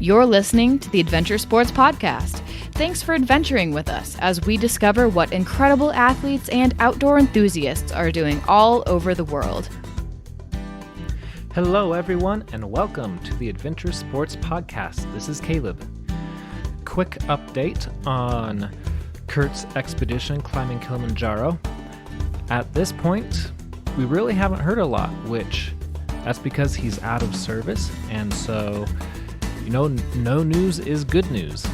You're listening to the Adventure Sports Podcast. Thanks for adventuring with us as we discover what incredible athletes and outdoor enthusiasts are doing all over the world. Hello, everyone, and welcome to the Adventure Sports Podcast. This is Caleb. Quick update on Kurt's expedition climbing Kilimanjaro. At this point, we really haven't heard a lot, which that's because he's out of service, and so, no news is good news.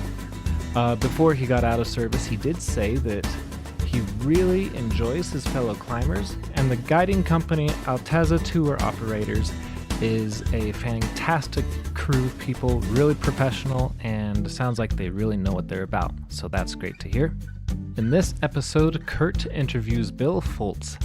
Before he got out of service, he did say that he really enjoys his fellow climbers, and the guiding company Altazza Tour Operators is a fantastic crew of people, really professional, and sounds like they really know what they're about, so that's great to hear. In this episode, Kurt interviews Bill Fultz.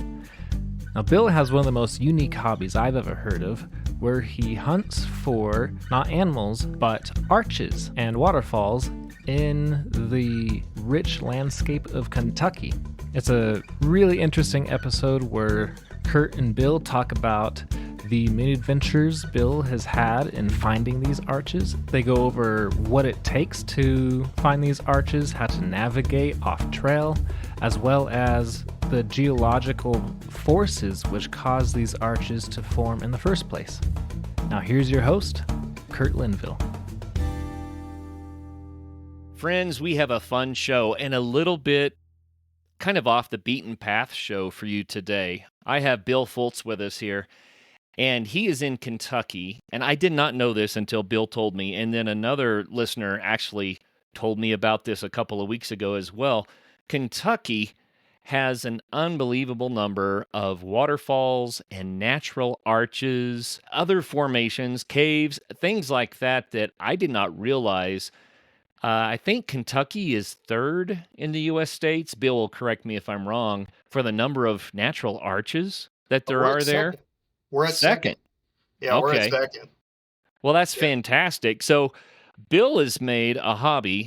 Now, Bill has one of the most unique hobbies I've ever heard of, where he hunts for, not animals, but arches and waterfalls in the rich landscape of Kentucky. It's a really interesting episode where Kurt and Bill talk about the many adventures Bill has had in finding these arches. They go over what it takes to find these arches, how to navigate off trail, as well as the geological forces which cause these arches to form in the first place. Now here's your host, Kurt Linville. Friends, we have a fun show and a little bit kind of off the beaten path show for you today. I have Bill Fultz with us here, and he is in Kentucky, and I did not know this until Bill told me, and then another listener actually told me about this a couple of weeks ago as well. Kentucky has an unbelievable number of waterfalls and natural arches, other formations, caves, things like that that I did not realize. I think Kentucky is third in the U.S. states. Bill will correct me if I'm wrong, for the number of natural arches that there are there. Second. We're at second. Yeah, Okay. we're at second. Well, that's fantastic. So Bill has made a hobby.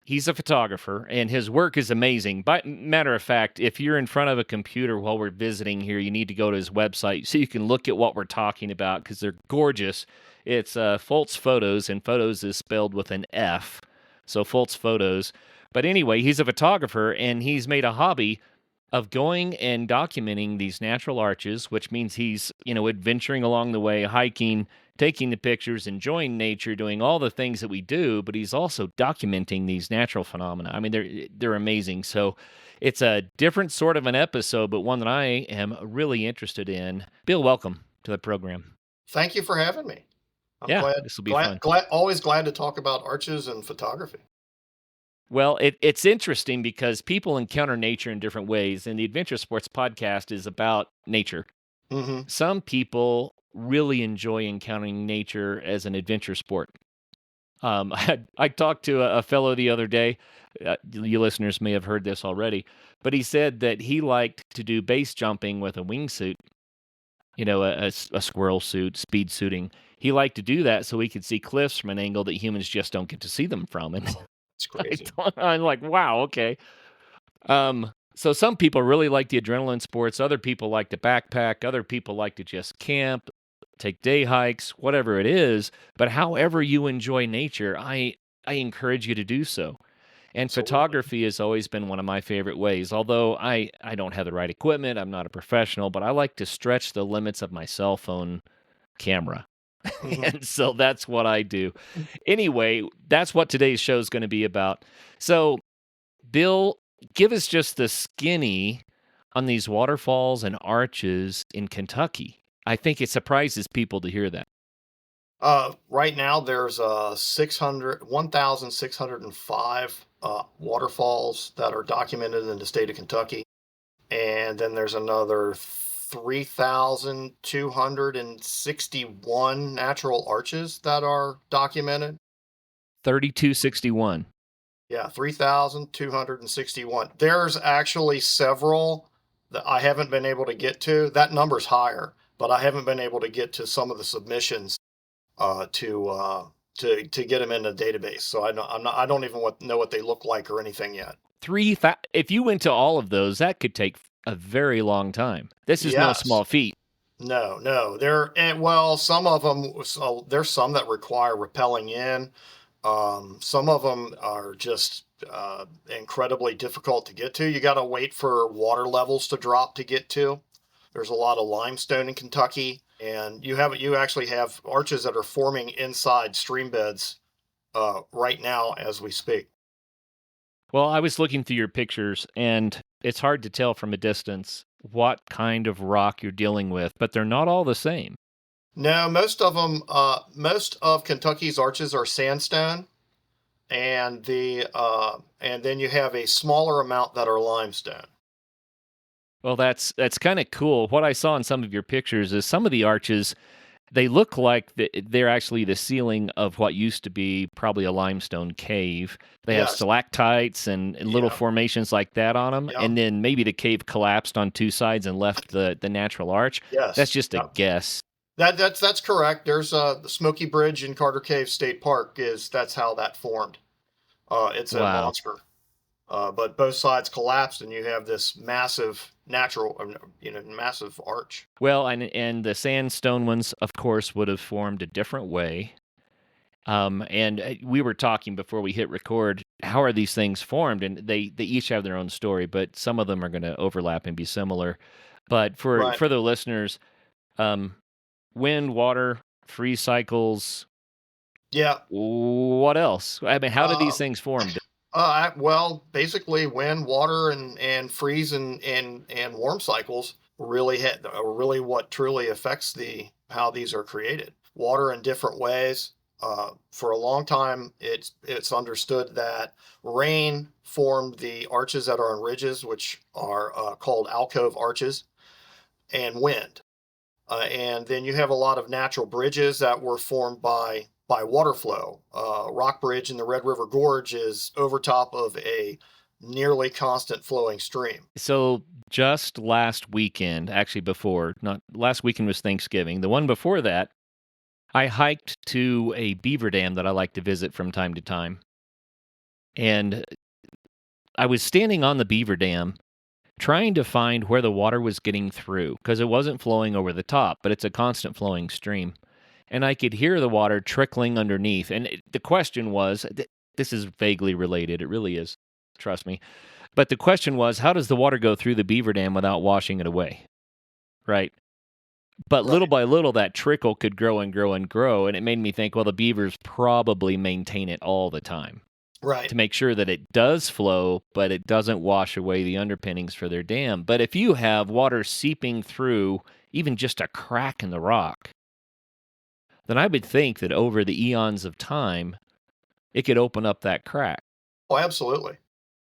He's a photographer, and his work is amazing. But matter of fact, if you're in front of a computer while we're visiting here, you need to go to his website so you can look at what we're talking about because they're gorgeous. It's Fultz Photos, and photos is spelled with an F, so Fultz Photos. But anyway, he's a photographer, and he's made a hobby of going and documenting these natural arches, which means he's, adventuring along the way, hiking, taking the pictures, enjoying nature, doing all the things that we do, but he's also documenting these natural phenomena. I mean, they're amazing. So it's a different sort of an episode, but one that I am really interested in. Bill, welcome to the program. Thank you for having me. This will be fun. Always glad to talk about arches and photography. Well, it's interesting because people encounter nature in different ways, and the Adventure Sports Podcast is about nature. Mm-hmm. Some people really enjoy encountering nature as an adventure sport. I talked to a fellow the other day. You listeners may have heard this already, but he said that he liked to do base jumping with a wingsuit, a squirrel suit, speed suiting. He liked to do that so he could see cliffs from an angle that humans just don't get to see them from. And it's crazy. I'm like, wow, okay. So some people really like the adrenaline sports. Other people like to backpack. Other people like to just camp, take day hikes, whatever it is. But however you enjoy nature, I encourage you to do so. And Absolutely. Photography has always been one of my favorite ways. Although I don't have the right equipment, I'm not a professional, but I like to stretch the limits of my cell phone camera. Mm-hmm. And so that's what I do. Anyway, that's what today's show is going to be about. So, Bill, give us just the skinny on these waterfalls and arches in Kentucky. I think it surprises people to hear that. Right now, there's 1,605 waterfalls that are documented in the state of Kentucky. And then there's another 3,261 natural arches that are documented. 3261. Yeah, 3,261. There's actually several that I haven't been able to get to. That number's higher, but I haven't been able to get to some of the submissions to get them in the database. So I don't even know what they look like or anything yet. If you went to all of those, that could take a very long time. This is no Yes. small feat. No. Well, some of them. So there's some that require rappelling in. Some of them are just incredibly difficult to get to. You got to wait for water levels to drop to get to. There's a lot of limestone in Kentucky, and you actually have arches that are forming inside stream beds right now as we speak. Well, I was looking through your pictures, and it's hard to tell from a distance what kind of rock you're dealing with, but they're not all the same. No, most of Kentucky's arches are sandstone, and then you have a smaller amount that are limestone. Well, that's kind of cool. What I saw in some of your pictures is some of the arches, they look like they're actually the ceiling of what used to be probably a limestone cave. They have Yes, stalactites and little yeah, formations like that on them, yeah, and then maybe the cave collapsed on two sides and left the natural arch. That's yes, just a yeah. guess. That's correct. There's the Smoky Bridge in Carter Cave State Park is that's how that formed. It's a Wow. monster. But both sides collapsed, and you have this massive massive arch. Well, and the sandstone ones, of course, would have formed a different way. And we were talking before we hit record. How are these things formed? And they each have their own story, but some of them are going to overlap and be similar. But for Right. for the listeners, um, wind, water, freeze cycles. Yeah. What else? I mean, how do these Uh, things form? well, basically, wind, water, and freeze and warm cycles are really what truly affects the how these are created. Water in different ways. For a long time, it's understood that rain formed the arches that are on ridges, which are called alcove arches, and wind. And then you have a lot of natural bridges that were formed by water flow. Rock Bridge in the Red River Gorge is over top of a nearly constant flowing stream. So just last weekend, actually before, not last weekend was Thanksgiving. The one before that, I hiked to a beaver dam that I like to visit from time to time. And I was standing on the beaver dam trying to find where the water was getting through because it wasn't flowing over the top, but it's a constant flowing stream. And I could hear the water trickling underneath. And the question was, this is vaguely related. It really is. Trust me. But the question was, how does the water go through the beaver dam without washing it away? Right. But little Right, by little, that trickle could grow and grow and grow. And it made me think, well, the beavers probably maintain it all the time right. to make sure that it does flow, but it doesn't wash away the underpinnings for their dam. But if you have water seeping through even just a crack in the rock, then I would think that over the eons of time, it could open up that crack. Oh, absolutely.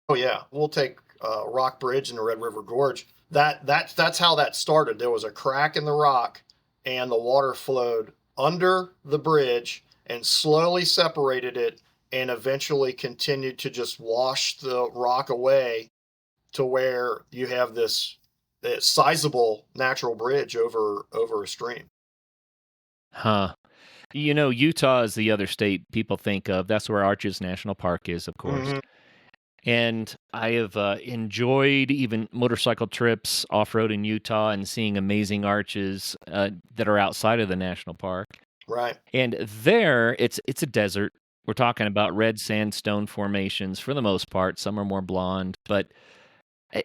Oh, yeah. We'll take Rock Bridge in the Red River Gorge. That's how that started. There was a crack in the rock, and the water flowed under the bridge and slowly separated it, and eventually continued to just wash the rock away to where you have this sizable natural bridge over a stream. Huh. You know, Utah is the other state people think of. That's where Arches National Park is, of course. Hmm. And I have enjoyed even motorcycle trips off road in Utah and seeing amazing arches that are outside of the national park. Right. And there, it's a desert. We're talking about red sandstone formations for the most part. Some are more blonde, but uh,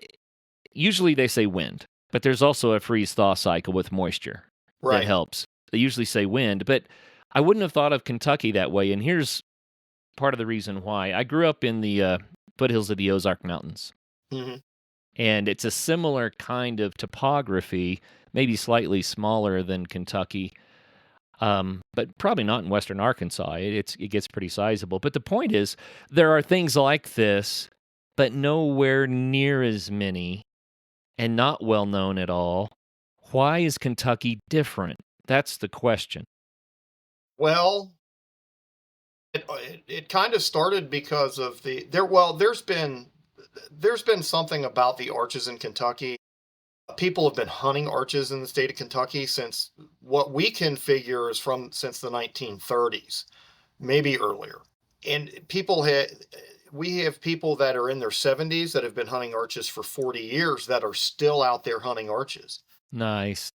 usually they say wind. But there's also a freeze thaw cycle with moisture that Right. helps. They usually say wind, but I wouldn't have thought of Kentucky that way. And here's part of the reason why. I grew up in the foothills of the Ozark Mountains, Hmm. and it's a similar kind of topography, maybe slightly smaller than Kentucky, but probably not in western Arkansas. It gets pretty sizable. But the point is, there are things like this, but nowhere near as many, and not well known at all. Why is Kentucky different? That's the question. Well, it kind of started because of there's been something about the arches in Kentucky. People have been hunting arches in the state of Kentucky since what we can figure is from since the 1930s, maybe earlier. And we have people that are in their 70s that have been hunting arches for 40 years that are still out there hunting arches. Nice.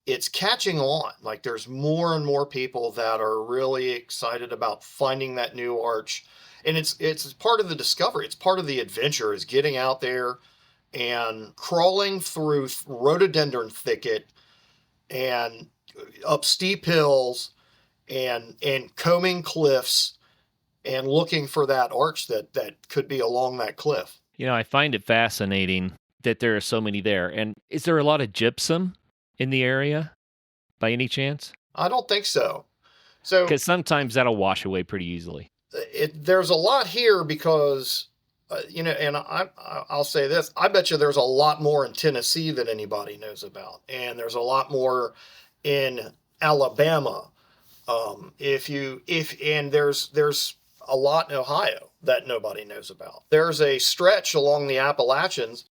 it's catching on. Like there's more and more people that are really excited about finding that new arch. And it's part of the discovery. It's part of the adventure is getting out there and crawling through rhododendron thicket and up steep hills and combing cliffs and looking for that arch that could be along that cliff. I find it fascinating that there are so many there. And is there a lot of gypsum in the area by any chance? I don't think so. So Because sometimes that'll wash away pretty easily. there's a lot here because and I'll say this: I bet you there's a lot more in Tennessee that anybody knows about, and there's a lot more in Alabama. If there's a lot in Ohio that nobody knows about. There's a stretch along the Appalachians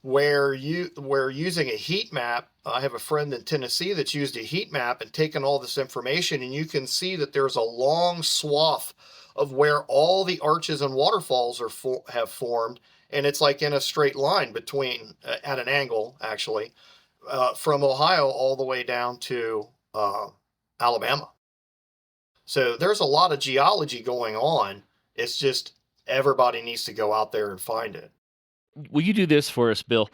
where using a heat map. I have a friend in Tennessee that's used a heat map and taken all this information, and you can see that there's a long swath of where all the arches and waterfalls have formed, and it's like in a straight line between at an angle actually from Ohio all the way down to Alabama. So there's a lot of geology going on. It's just everybody needs to go out there and find it. Will you do this for us, Bill?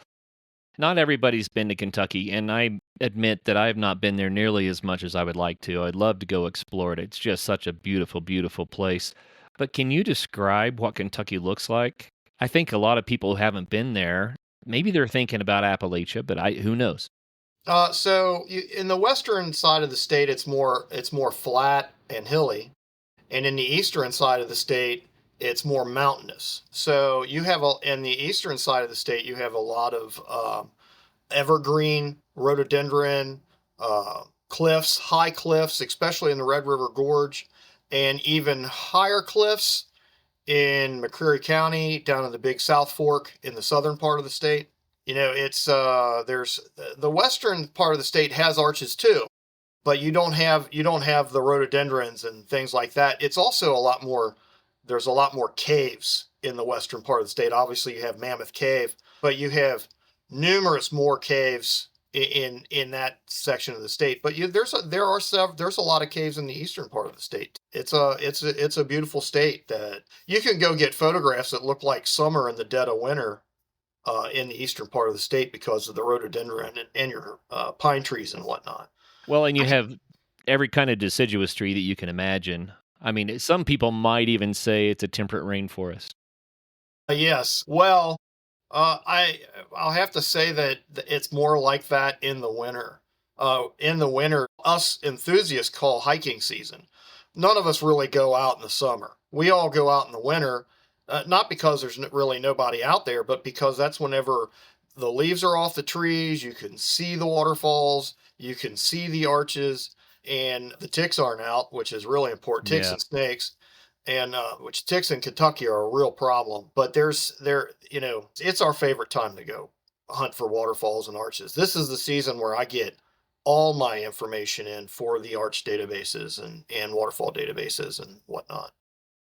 Not everybody's been to Kentucky, and I admit that I have not been there nearly as much as I would like to. I'd love to go explore it. It's just such a beautiful, beautiful place. But can you describe what Kentucky looks like? I think a lot of people who haven't been there, maybe they're thinking about Appalachia, but who knows? In the western side of the state, it's more flat and hilly, and in the eastern side of the state, it's more mountainous. So in the eastern side of the state, you have a lot of evergreen, rhododendron, cliffs, high cliffs, especially in the Red River Gorge, and even higher cliffs in McCreary County, down in the Big South Fork in the southern part of the state. It's there's the western part of the state has arches too, but you don't have the rhododendrons and things like that. It's also a lot more. There's a lot more caves in the western part of the state. Obviously, you have Mammoth Cave, but you have numerous more caves in that section of the state. But there's a lot of caves in the eastern part of the state. It's a beautiful state that you can go get photographs that look like summer in the dead of winter in the eastern part of the state because of the rhododendron and your pine trees and whatnot. Well, and you have every kind of deciduous tree that you can imagine. I mean, some people might even say it's a temperate rainforest. Yes. Well, I'll have to say that it's more like that in the winter. In the winter, us enthusiasts call hiking season. None of us really go out in the summer. We all go out in the winter, not because there's really nobody out there, but because that's whenever the leaves are off the trees. You can see the waterfalls. You can see the arches, and the ticks aren't out, which is really important. Ticks Yeah. and snakes, and which ticks in Kentucky are a real problem. But it's our favorite time to go hunt for waterfalls and arches. This is the season where I get all my information in for the arch databases and waterfall databases and whatnot.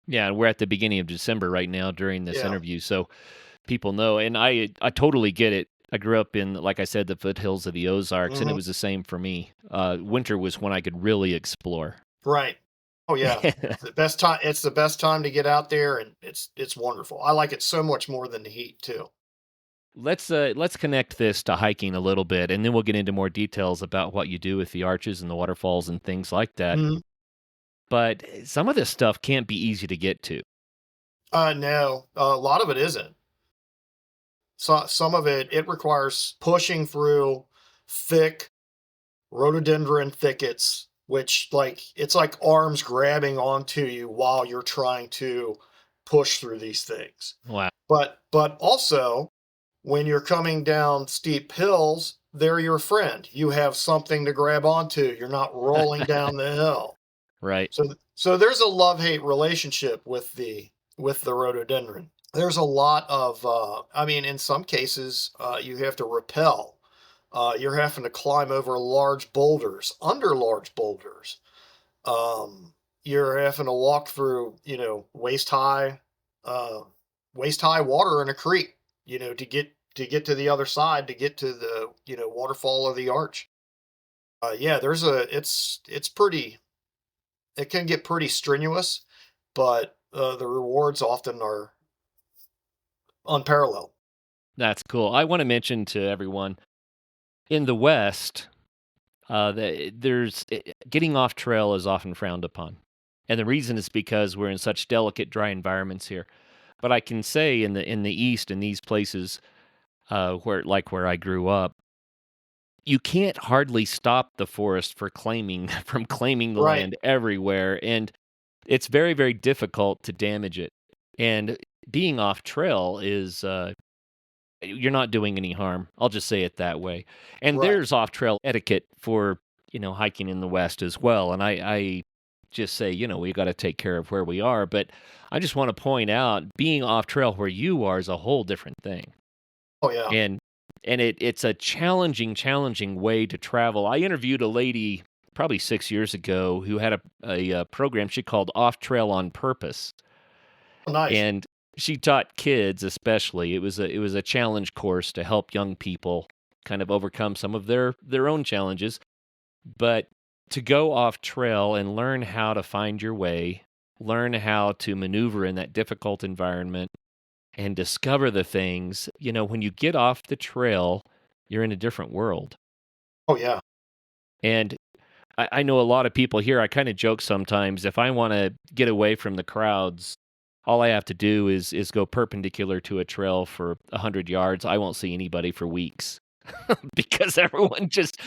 Yeah, and we're at the beginning of December right now during this Yeah. interview, so people know. And I totally get it. I grew up in, like I said, the foothills of the Ozarks, and it Hmm. was the same for me. Winter was when I could really explore. Right. Oh yeah. It's the best time. It's the best time to get out there, and it's wonderful. I like it so much more than the heat too. Let's connect this to hiking a little bit, and then we'll get into more details about what you do with the arches and the waterfalls and things like that. Mhm. But some of this stuff can't be easy to get to. No, a lot of it isn't. So some of it requires pushing through thick rhododendron thickets, which it's like arms grabbing onto you while you're trying to push through these things. Wow. But also when you're coming down steep hills, they're your friend. You have something to grab onto. You're not rolling down the hill. Right. So there's a love-hate relationship with the rhododendron. There's a lot of I mean, in some cases, you have to rappel. You're having to climb over large boulders, under large boulders. You're having to walk through, uh, waist high water in a creek, to get to the other side, to get to the waterfall or the arch. Yeah, it's pretty, it can get pretty strenuous, but the rewards often are unparalleled. That's cool. I want to mention to everyone in the West, getting off trail is often frowned upon, and the reason is because we're in such delicate, dry environments here. But I can say in the East, in these places, where I grew up, you can't hardly stop the forest for claiming from claiming the Right, land everywhere, and it's very, very difficult to damage it. And being off trail is you're not doing any harm. I'll just say it that way. And right. there's off trail etiquette for hiking in the West as well. And I just say we got to take care of where we are. But I just want to point out being off trail where you are is a whole different thing. Oh yeah. And it's a challenging way to travel. I interviewed a lady probably 6 years ago who had a program she called Off Trail on Purpose, Oh, nice. and she taught kids especially. It was a challenge course to help young people kind of overcome some of their own challenges, but to go off trail and learn how to find your way, learn how to maneuver in that difficult environment and discover the things, when you get off the trail, you're in a different world. Oh yeah. And I know a lot of people here. I kind of joke sometimes if I want to get away from the crowds, all I have to do is go perpendicular to a trail for 100 yards. I won't see anybody for weeks because everyone just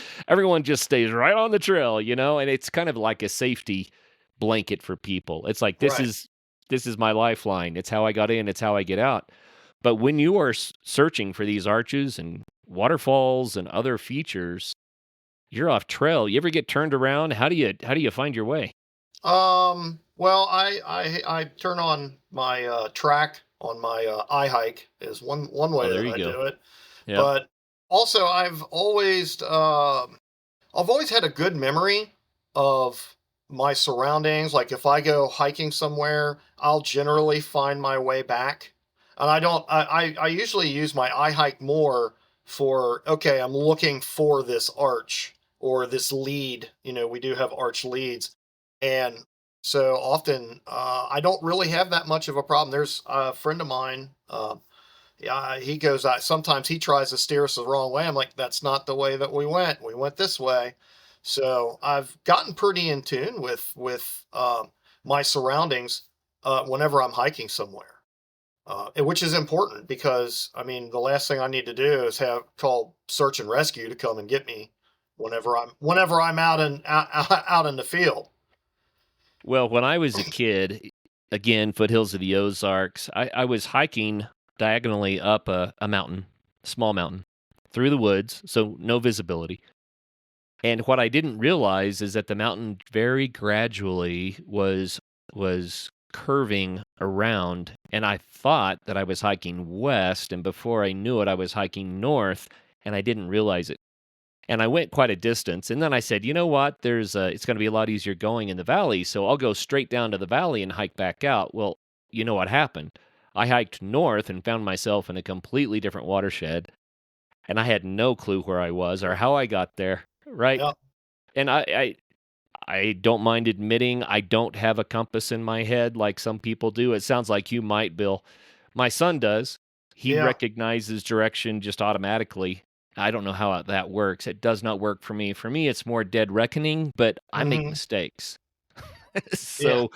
stays right on the trail, and it's kind of like a safety blanket for people. It's like this Right. is this is my lifeline. It's how I got in. It's how I get out. But when you are searching for these arches and waterfalls and other features, you're off trail. You ever get turned around? How do you find your way? Well, I turn on my track on my iHike is one Oh, way there that you I go. do it. Yep. But also I've always had a good memory of my surroundings. Like if I go hiking somewhere, I'll generally find my way back. And I don't I usually use my iHike more for, okay, I'm looking for this arch or this lead. We do have arch leads. And so often I don't really have that much of a problem. There's a friend of mine, yeah, he goes out. Sometimes he tries to steer us the wrong way. I'm like, that's not the way that we went. We went this way. So I've gotten pretty in tune with my surroundings whenever I'm hiking somewhere, which is important because I mean the last thing I need to do is have call search and rescue to come and get me whenever I'm out in the field. Well, when I was a kid, again, foothills of the Ozarks, I was hiking diagonally up a mountain, small mountain, through the woods, so no visibility. And what I didn't realize is that the mountain very gradually was curving around, and I thought that I was hiking west, and before I knew it, I was hiking north, and I didn't realize it. And I went quite a distance, and then I said, "You know what? It's gonna be a lot easier going in the valley, so I'll go straight down to the valley and hike back out." Well, you know what happened? I hiked north and found myself in a completely different watershed, and I had no clue where I was or how I got there, right? Yeah, And I don't mind admitting I don't have a compass in my head like some people do. It sounds like you might, Bill. My son does. He yeah, recognizes direction just automatically. I don't know how that works. It does not work for me. For me, it's more dead reckoning, but I make hmm, mistakes. yeah. So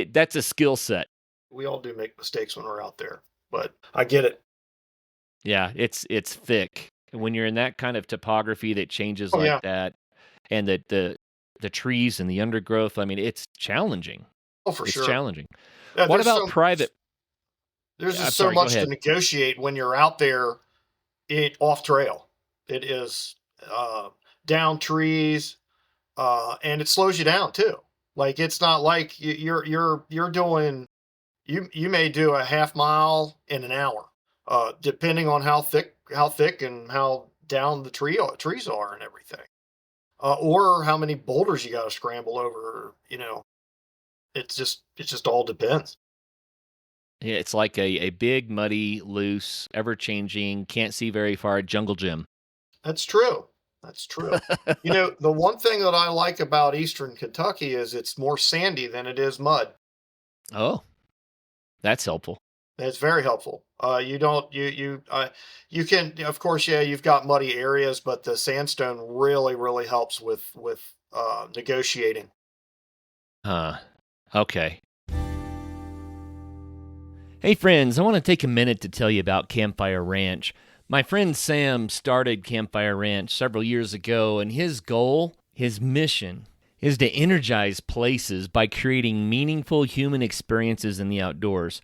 that's a skill set. We all do make mistakes when we're out there, but I get it. Yeah, it's thick. And when you're in that kind of topography that changes Oh like yeah, that, and the trees and the undergrowth, I mean, it's challenging. oh for It's sure. challenging. Yeah, What about private? there's Yeah, I'm just so sorry, go much to ahead. negotiate when you're out there off trail. It is uh, down trees, and it slows you down too. Like it's not like you're doing, you may do a half mile in an hour, depending on how thick and how down the trees are and everything, or how many boulders you got to scramble over. It just all depends. Yeah, it's like a big, muddy, loose, ever changing, can't see very far jungle gym. That's true. That's true. The one thing that I like about Eastern Kentucky is it's more sandy than it is mud. Oh, that's helpful. It's very helpful. You don't you can, of course, yeah, you've got muddy areas, but the sandstone really really helps with negotiating. Huh. Okay. Hey, friends, I want to take a minute to tell you about Campfire Ranch. My friend Sam started Campfire Ranch several years ago, and his goal, his mission, is to energize places by creating meaningful human experiences in the outdoors.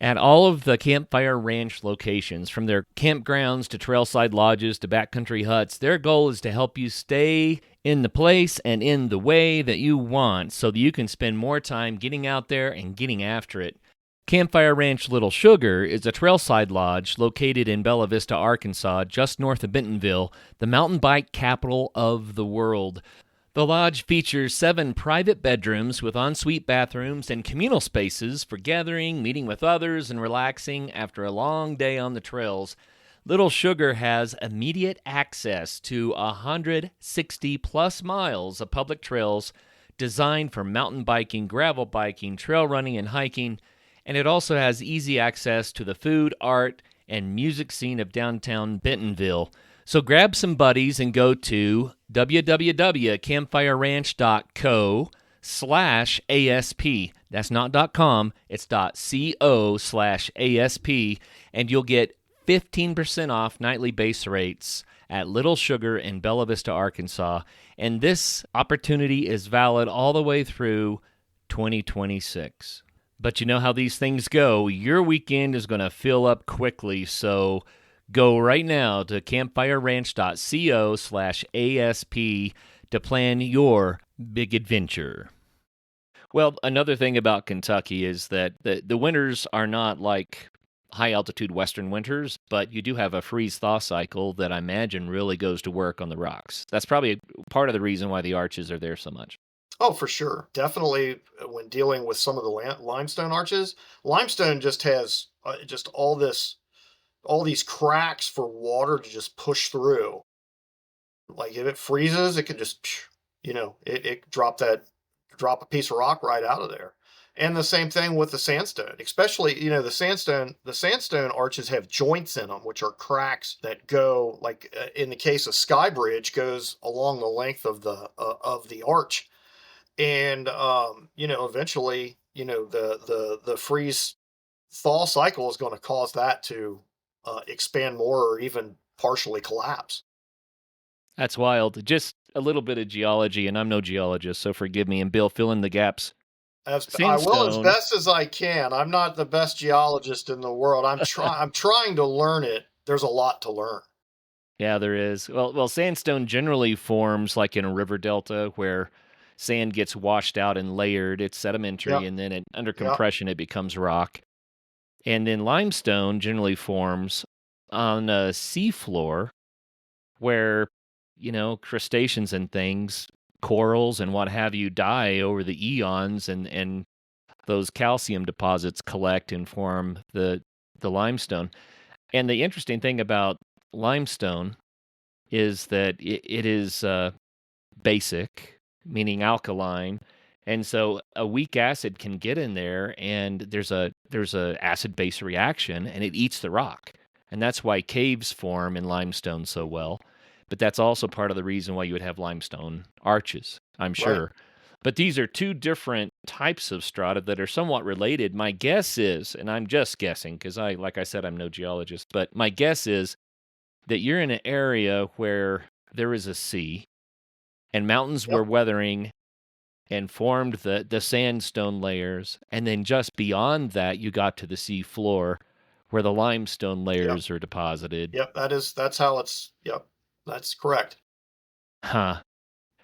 At all of the Campfire Ranch locations, from their campgrounds to trailside lodges to backcountry huts, their goal is to help you stay in the place and in the way that you want so that you can spend more time getting out there and getting after it. Campfire Ranch Little Sugar is a trailside lodge located in Bella Vista, Arkansas, just north of Bentonville, the mountain bike capital of the world. The lodge features 7 private bedrooms with ensuite bathrooms and communal spaces for gathering, meeting with others, and relaxing after a long day on the trails. Little Sugar has immediate access to 160 plus miles of public trails designed for mountain biking, gravel biking, trail running, and hiking. And it also has easy access to the food, art, and music scene of downtown Bentonville. So grab some buddies and go to www.campfireranch.co/ASP. That's not .com, it's .co/ASP, and you'll get 15% off nightly base rates at Little Sugar in Bella Vista, Arkansas. And this opportunity is valid all the way through 2026. But you know how these things go. Your weekend is going to fill up quickly, so go right now to campfireranch.co/ASP to plan your big adventure. Well, another thing about Kentucky is that the winters are not like high-altitude western winters, but you do have a freeze-thaw cycle that I imagine really goes to work on the rocks. That's probably part of the reason why the arches are there so much. Oh, for sure. Definitely when dealing with some of the limestone arches, limestone just has just all these cracks for water to just push through. Like if it freezes, it can just, it drop a piece of rock right out of there. And the same thing with the sandstone, especially, the sandstone arches have joints in them, which are cracks that go like in the case of Sky Bridge goes along the length of the arch. And eventually, the freeze thaw cycle is going to cause that to expand more or even partially collapse. That's wild. Just a little bit of geology, and I'm no geologist, so forgive me. And Bill, fill in the gaps. I will as Sandstone. best as I can. I'm not the best geologist in the world. I'm trying to learn it. There's a lot to learn. Yeah, there is. Well, sandstone generally forms like in a river delta where sand gets washed out and layered. It's sedimentary, Yep. and then under Yep. compression, it becomes rock. And then limestone generally forms on a seafloor where, crustaceans and things, corals and what have you, die over the eons, and those calcium deposits collect and form the limestone. And the interesting thing about limestone is that it is basic, meaning alkaline, and so a weak acid can get in there, and there's a acid base reaction, and it eats the rock, and that's why caves form in limestone so well. But that's also part of the reason why you would have limestone arches, I'm Right. sure. But these are two different types of strata that are somewhat related. My guess is, and I'm just guessing because like I said, I'm no geologist, but my guess is that you're in an area where there is a sea and mountains were Yep. weathering and formed the sandstone layers. And then just beyond that, you got to the sea floor where the limestone Yep. layers are deposited. Yep. That's how it's. Yep. That's correct. Huh.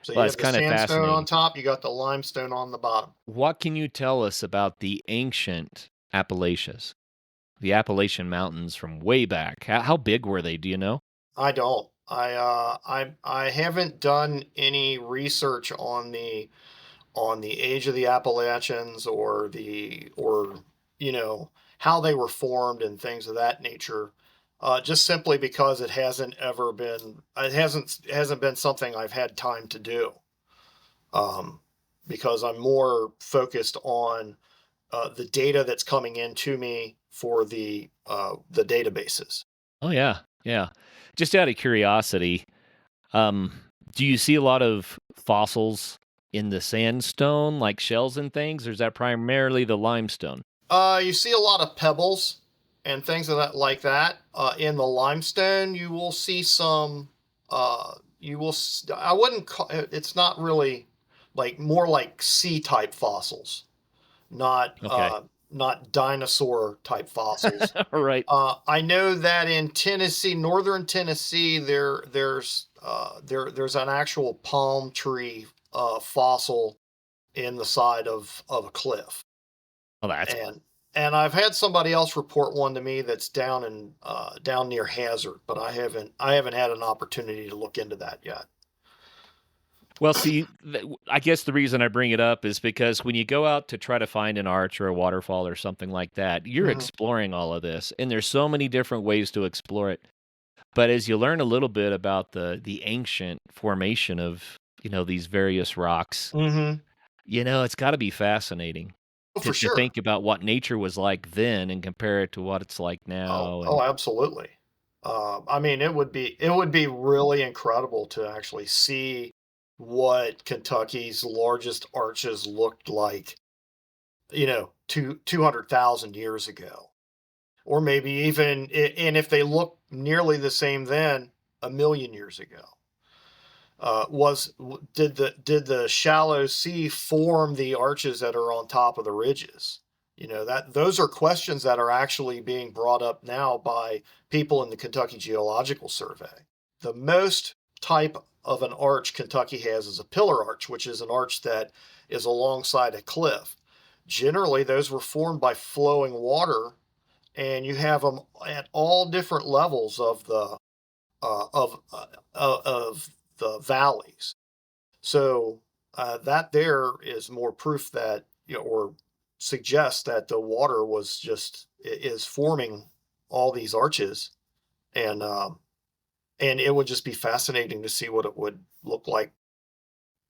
So Well, you it's have the kind of sandstone on fascinating. top. You got the limestone on the bottom. What can you tell us about the ancient Appalachians, the Appalachian Mountains from way back? How big were they? Do you know? I don't. I haven't done any research on the age of the Appalachians or how they were formed and things of that nature. just simply because it hasn't been something I've had time to do. Um, because I'm more focused on the data that's coming in to me for the databases. Oh yeah, yeah. Just out of curiosity, um, do you see a lot of fossils in the sandstone, like shells and things, or is that primarily the limestone? You see a lot of pebbles and things of that like that. In the limestone, you will see some. I wouldn't call it's not really like more like sea type fossils, not Okay. not dinosaur type fossils. All right. I know that in Tennessee, northern Tennessee, there's an actual palm tree fossil in the side of a cliff, Oh, that's and I've had somebody else report one to me that's down near Hazard, but I haven't had an opportunity to look into that yet. well. See, I guess the reason I bring it up is because when you go out to try to find an arch or a waterfall or something like that, you're Hmm. exploring all of this, and there's so many different ways to explore it. But as you learn a little bit about the ancient formation of these various rocks, Hmm. it's got to be fascinating For to sure. think about what nature was like then and compare it to what it's like Oh, now. oh, And absolutely. I mean, it would be really incredible to actually see what Kentucky's largest arches looked like, 200,000 years ago, or maybe even, and if they look nearly the same then, a million years ago. Did the shallow sea form the arches that are on top of the ridges? That those are questions that are actually being brought up now by people in the Kentucky Geological Survey. The most type of an arch Kentucky has is a pillar arch, which is an arch that is alongside a cliff. Generally, those were formed by flowing water, and you have them at all different levels of the valleys. So that there is more proof that, or suggests that the water is forming all these arches, and it would just be fascinating to see what it would look like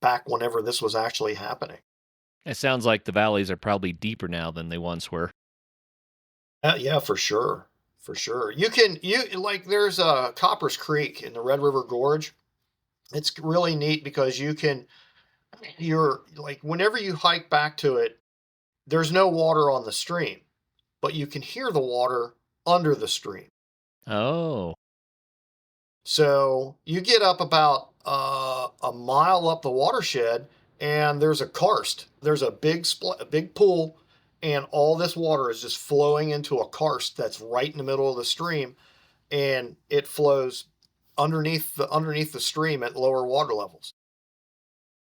back whenever this was actually happening. it sounds like the valleys are probably deeper now than they once were. Yeah, for sure, for sure. You like there's a Copper's Creek in the Red River Gorge. It's really neat because you're like whenever you hike back to it, there's no water on the stream, but you can hear the water under the stream. Oh, So you get up about a mile up the watershed, and there's a karst. There's a big pool, and all this water is just flowing into a karst that's right in the middle of the stream, and it flows underneath the stream at lower water levels.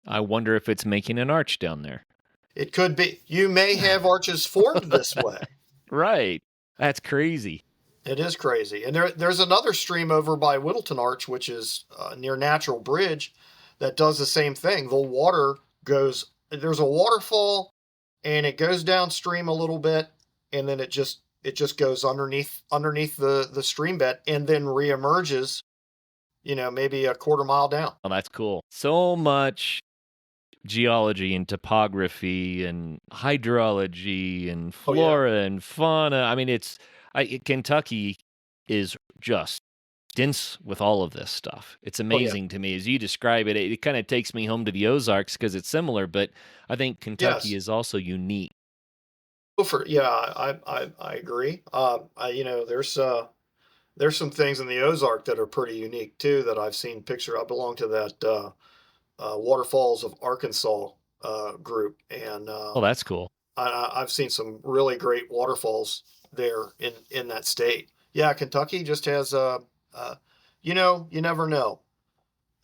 I wonder if it's making an arch down there. It could be you may have arches formed this way. Right. That's crazy. It is crazy. And there's another stream over by Whittleton Arch, which is near Natural Bridge, that does the same thing. There's a waterfall, and it goes downstream a little bit, and then it just goes underneath the stream bed, and then reemerges, maybe a quarter mile down. Oh, that's cool. So much geology and topography and hydrology and Oh yeah. flora and fauna. I mean, Kentucky is just dense with all of this stuff. It's Oh yeah. amazing to me as you describe it. It kind of takes me home to the Ozarks because it's similar, but I think Kentucky Yes. is also unique. Yeah, I agree. There's some things in the Ozark that are pretty unique too that I've seen picture. I belong to that Waterfalls of Arkansas group, and Oh, that's cool. I've seen some really great waterfalls there in that state. Yeah, Kentucky just has you never know.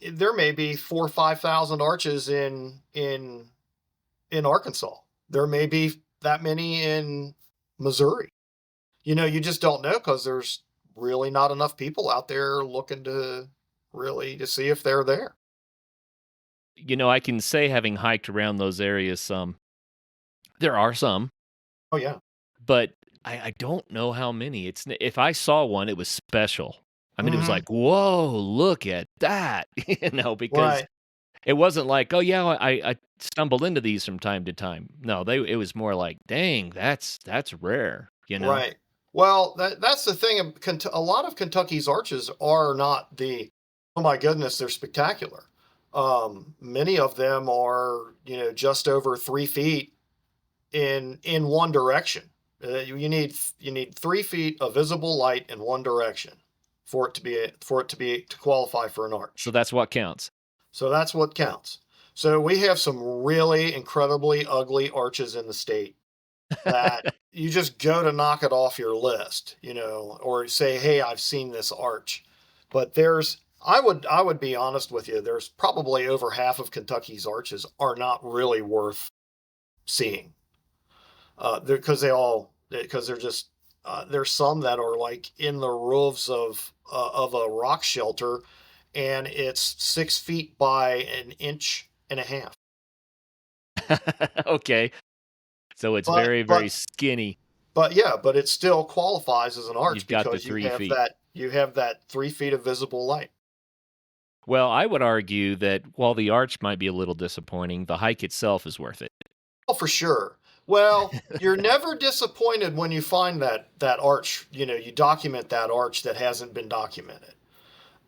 There may be 4 or 5 thousand arches in Arkansas. There may be that many in Missouri. You just don't know because there's really not enough people out there looking to see if they're there. I can say having hiked around those areas some, there are some, Oh yeah. but I don't know how many. If I saw one, it was special. I mean, it was Hmm. like, whoa, look at that, because Right, it wasn't like, oh yeah, I stumbled into these from time to time. No, it was more like, dang, that's rare, right. Well, that's the thing. A lot of Kentucky's arches are not oh my goodness, they're spectacular. Many of them are, just over 3 feet in one direction. You need 3 feet of visible light in one direction to qualify for an So arch. that's what counts. So that's what counts. So we have some really incredibly ugly arches in the state that you just go to knock it off your list, or say, "Hey, I've seen this arch." But I would be honest with you, there's probably over half of Kentucky's arches are not really worth seeing. Because they're just there's some that are like in the roofs of a rock shelter, and it's 6 feet by an inch and a half. Okay. So it's But very, very but skinny. but yeah, but it still qualifies as an arch You've got the because you three have feet. that 3 feet of visible light. Well, I would argue that while the arch might be a little disappointing, the hike itself is worth it. Oh, for sure. Well, you're never disappointed when you find that arch. You document that arch that hasn't been documented.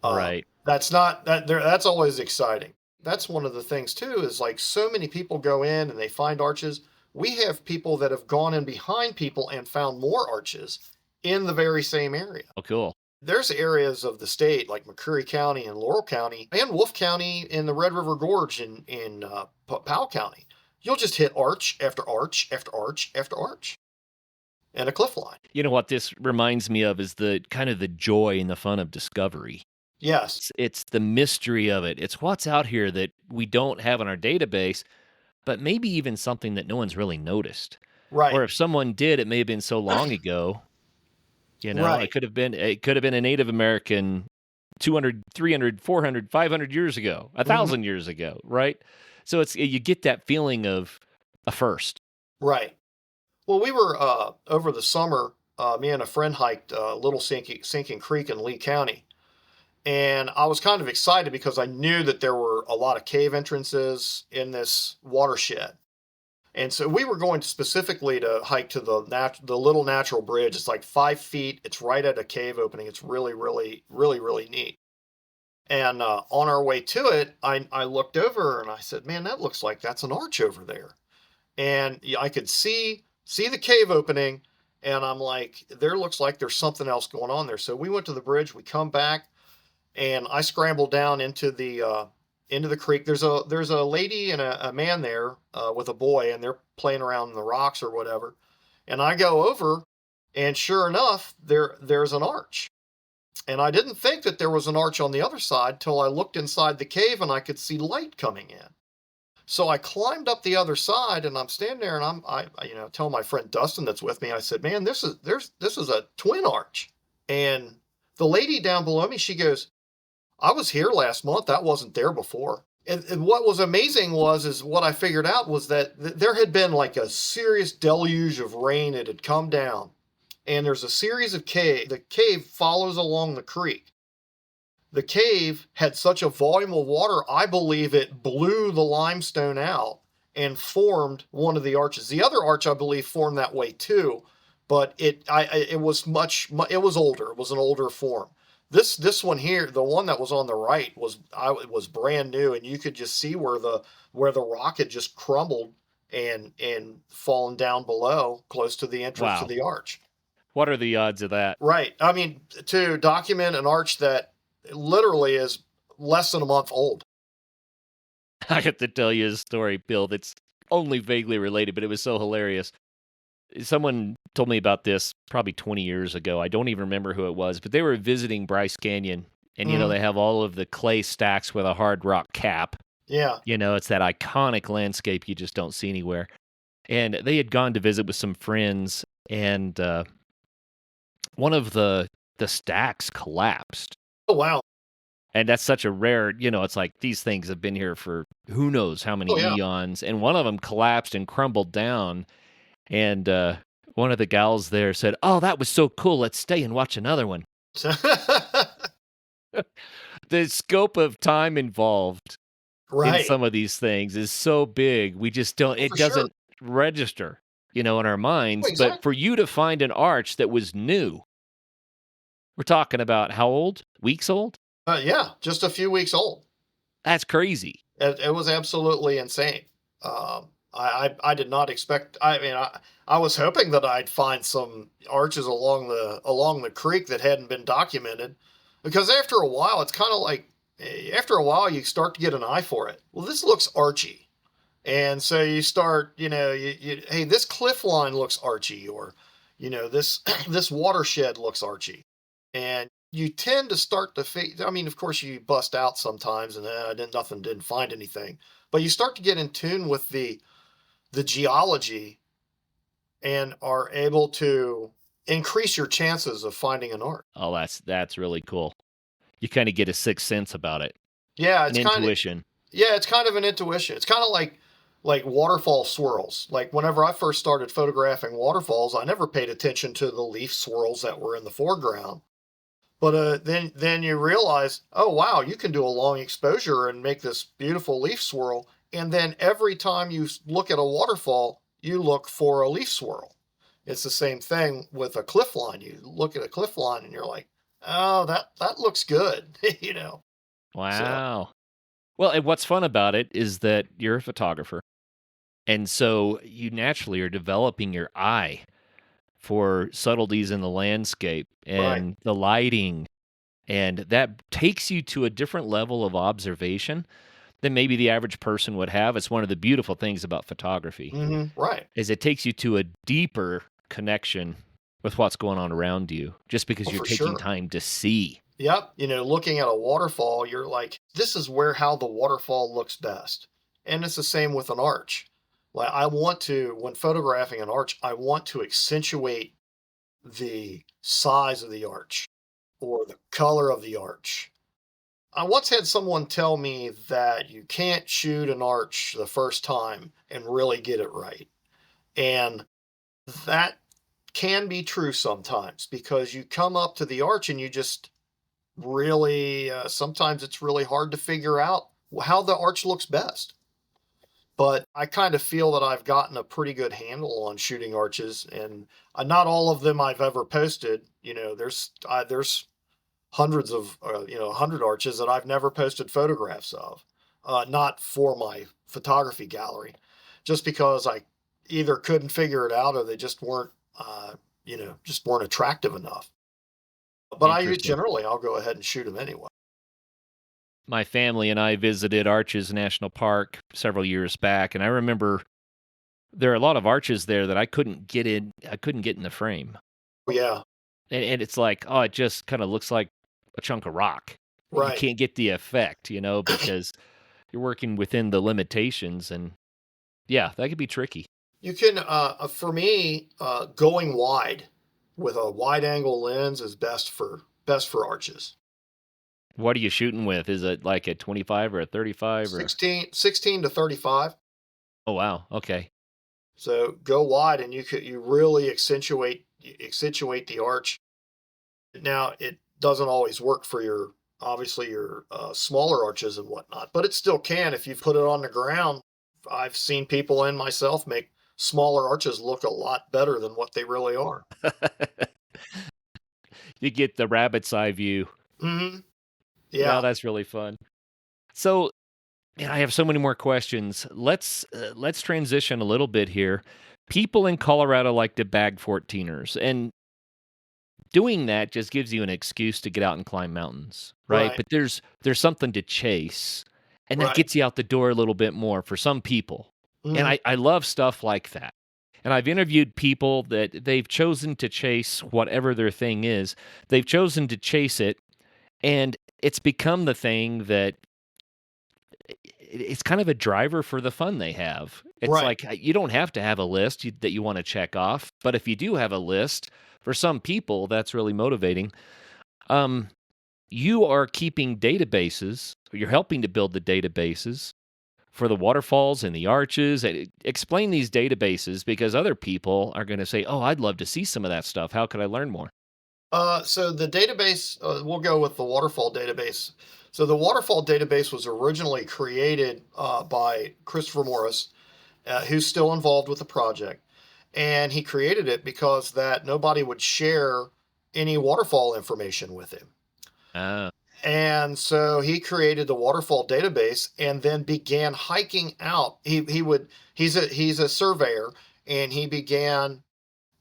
Right. That's not that there. That's always exciting. That's one of the things too. Is like so many people go in and they find arches. We have people that have gone in behind people and found more arches in the very same area. Oh, cool. There's areas of the state like McCreary County and Laurel County and Wolf County in the Red River Gorge in Powell County. You'll just hit arch after arch after arch after arch and a cliff line. You know what this reminds me of is the kind of the joy and the fun of discovery. Yes, It's the mystery of it. It's what's out here that we don't have in our database, but maybe even something that no one's really noticed. Or right, if someone did, it may have been so long ago, right. it could have been a Native American 200, 300, 400, 500 years ago, a Hmm. 1,000 years ago, right? So you get that feeling of a first. Right. Well, we were over the summer. Me and a friend hiked Little Sinking Creek in Lee County, and I was kind of excited because I knew that there were a lot of cave entrances in this watershed. And so we were going specifically to hike to the little natural bridge. It's like 5 feet. It's right at a cave opening. It's really, really, really, really neat. And on our way to it, I looked over and I said, "Man, that looks like that's an arch over there." And I could see the cave opening, and I'm like, "There looks like there's something else going on there." So we went to the bridge. We come back, and I scrambled down into the creek. There's a lady and a man there with a boy, and they're playing around in the rocks or whatever. And I go over, and sure enough, there's an arch. And I didn't think that there was an arch on the other side till I looked inside the cave and I could see light coming in. So I climbed up the other side and I'm standing there and I tell my friend Dustin that's with me. I said, "Man, this is a twin arch." And the lady down below me, she goes, "I was here last month. That wasn't there before." And what was amazing is what I figured out was that there had been like a serious deluge of rain that had come down, and there's a series of cave. The cave follows along the creek. The cave had such a volume of water, I believe it blew the limestone out and formed one of the arches. The other arch, I believe, formed that way too, but it was it was older. It was an older form. This one here, the one that was on the right, it was brand new, and you could just see where the rock had just crumbled and fallen down below, close to the entrance to Wow. the arch. What are the odds of that? Right. I mean, to document an arch that literally is less than a month old. I have to tell you a story, Bill, that's only vaguely related, but it was so hilarious. Someone told me about this probably 20 years ago. I don't even remember who it was, but they were visiting Bryce Canyon, and Mhm. they have all of the clay stacks with a hard rock cap. Yeah. It's that iconic landscape you just don't see anywhere. And they had gone to visit with some friends, and one of the stacks collapsed. Oh, wow. And that's such a rare, it's like these things have been here for who knows how many Oh, yeah. eons. And one of them collapsed and crumbled down. And One of the gals there said, "Oh, that was so cool. Let's stay and watch another one." The scope of time involved in Right. some of these things is so big. We just don't Oh, it for sure. doesn't register, in our Oh, minds. But for exactly. you to find an arch that was new, we're talking about how old? Weeks old? Yeah, just a few weeks old. That's crazy. It was absolutely insane. I did not expect. I mean, I was hoping that I'd find some arches along the creek that hadn't been documented, because after a while, it's kind of like after a while you start to get an eye for it. Well, this looks archy, and so you start, hey, this cliff line looks archy, or this this watershed looks archy, and you tend to start to I mean, of course, you bust out sometimes, and I didn't find anything, but you start to get in tune with the geology and are able to increase your chances of finding an art. Oh, that's really cool. You kinda get a sixth sense about it, Yeah, an it's kind of intuition. yeah, it's kind of an intuition. It's kind of like waterfall swirls. Like whenever I first started photographing waterfalls, I never paid attention to the leaf swirls that were in the foreground. But then you realize, oh wow, you can do a long exposure and make this beautiful leaf swirl. And then every time you look at a waterfall, you look for a leaf swirl. It's the same thing with a cliff line. You look at a cliff line and you're like, oh, that looks good, So Wow. Well, and what's fun about it is that you're a photographer, and so you naturally are developing your eye for subtleties in the landscape right. and the lighting, and that takes you to a different level of observation than maybe the average person would have. It's one of the beautiful things about photography Right. is it takes you to a deeper connection with what's going on around you just because Oh, you're for taking sure. time to see. Yep. Looking at a waterfall, you're like, this is where how the waterfall looks best. And it's the same with an arch. Like when photographing an arch, I want to accentuate the size of the arch or the color of the arch. I once had someone tell me that you can't shoot an arch the first time and really get it right. And that can be true sometimes because you come up to the arch and you just really, sometimes it's really hard to figure out how the arch looks best. But I kind of feel that I've gotten a pretty good handle on shooting arches, and not all of them I've ever posted. There's hundreds of 100 arches that I've never posted photographs of, not for my photography gallery, just because I either couldn't figure it out or they just weren't just weren't attractive enough. But Interesting. I'll go ahead and shoot them anyway. My family and I visited Arches National Park several years back, and I remember there are a lot of arches there that I couldn't get in the frame. Oh, yeah, And it's like, oh, it just kind of looks like a chunk of rock. You right. can't get the effect, because you're working within the limitations, and yeah, that could be tricky. You can, for me, going wide with a wide angle lens is best for arches. What are you shooting with? Is it like a 25 or a 35 or 16 to 35. Oh wow, okay. So go wide, and you really accentuate the arch. Now it doesn't always work for your obviously your smaller arches and whatnot, but it still can if you put it on the ground. I've seen people and myself make smaller arches look a lot better than what they really are. You get the rabbit's eye view. Hmm. No, Yeah. that's really fun. So, man, I have so many more questions. Let's transition a little bit here. People in Colorado like to bag 14ers, and doing that just gives you an excuse to get out and climb mountains, right? Right. But there's something to chase, and that Right. gets you out the door a little bit more for some people. And Hmm. I love stuff like that. And I've interviewed people that they've chosen to chase whatever their thing is. They've chosen to chase it, and it's become the thing that it's kind of a driver for the fun they have. It's Right. like you don't have to have a list that you want to check off, but if you do have a list, for some people that's really motivating. Um, you are keeping databases, or you're helping to build the databases for the waterfalls and the arches? Explain these databases because other people are going to say, "Oh, I'd love to see some of that stuff. How could I learn more?" So the database, we'll go with the waterfall database. So the waterfall database was originally created by Christopher Morris, who's still involved with the project. And he created it because that nobody would share any waterfall information with him. Ah, And so he created the waterfall database and then began hiking out. He's a surveyor, and he began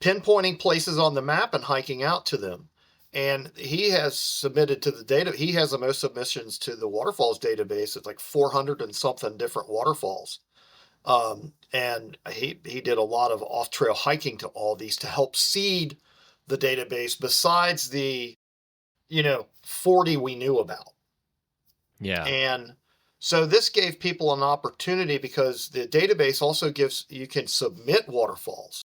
pinpointing places on the map and hiking out to them. And he has submitted to the data. He has the most submissions to the waterfalls database. It's like 400 and something different waterfalls. And he did a lot of off trail hiking to all these to help seed the database. Besides the 40 we knew about. yeah. And so this gave people an opportunity because the database also you can submit waterfalls.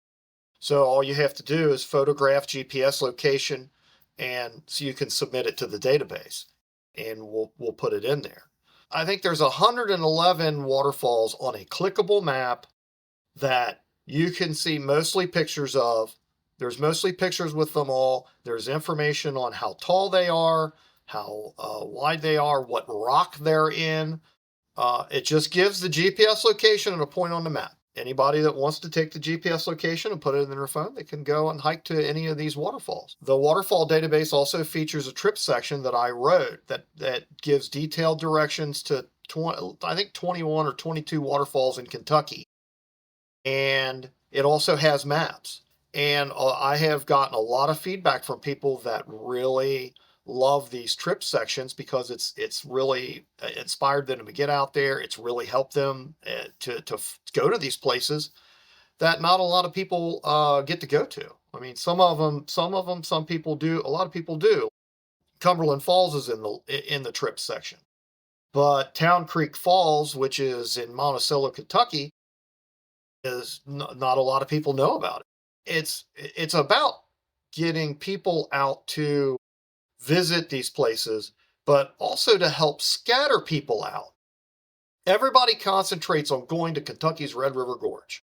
So all you have to do is photograph GPS location, and so you can submit it to the database, and we'll put it in there. I think there's 111 waterfalls on a clickable map that you can see mostly pictures of. There's mostly pictures with them all. There's information on how tall they are, how wide they are, what rock they're in. It just gives the GPS location and a point on the map. Anybody that wants to take the GPS location and put it in their phone, they can go and hike to any of these waterfalls. The waterfall database also features a trip section that I wrote that gives detailed directions to 21 or 22 waterfalls in Kentucky. And it also has maps. And I have gotten a lot of feedback from people that really love these trip sections because it's really inspired them to get out there. It's really helped them to go to these places that not a lot of people get to go to. I mean, some people do. A lot of people do. Cumberland Falls is in the trip section, but Town Creek Falls, which is in Monticello, Kentucky, is not a lot of people know about it. It's about getting people out to visit these places, but also to help scatter people out. Everybody concentrates on going to Kentucky's Red River Gorge.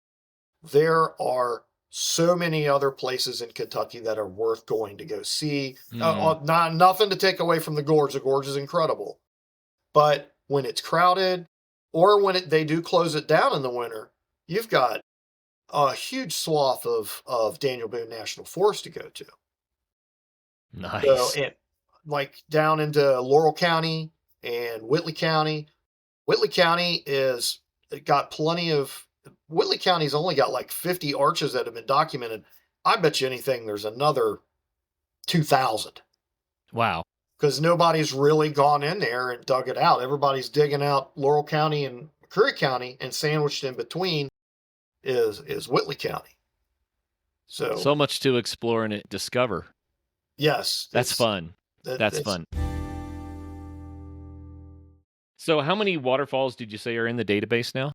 There are so many other places in Kentucky that are worth going to go see. Nothing to take away from the gorge. The gorge is incredible. But when it's crowded, or when they do close it down in the winter, you've got a huge swath of Daniel Boone National Forest to go to. Nice. So, like down into Laurel County and Whitley County. Whitley County Whitley County's only got like 50 arches that have been documented. I bet you anything there's another 2,000. Wow. Because nobody's really gone in there and dug it out. Everybody's digging out Laurel County and Curry County, and sandwiched in between is Whitley County. So much to explore and discover. Yes. That's fun. That's fun. So how many waterfalls did you say are in the database now?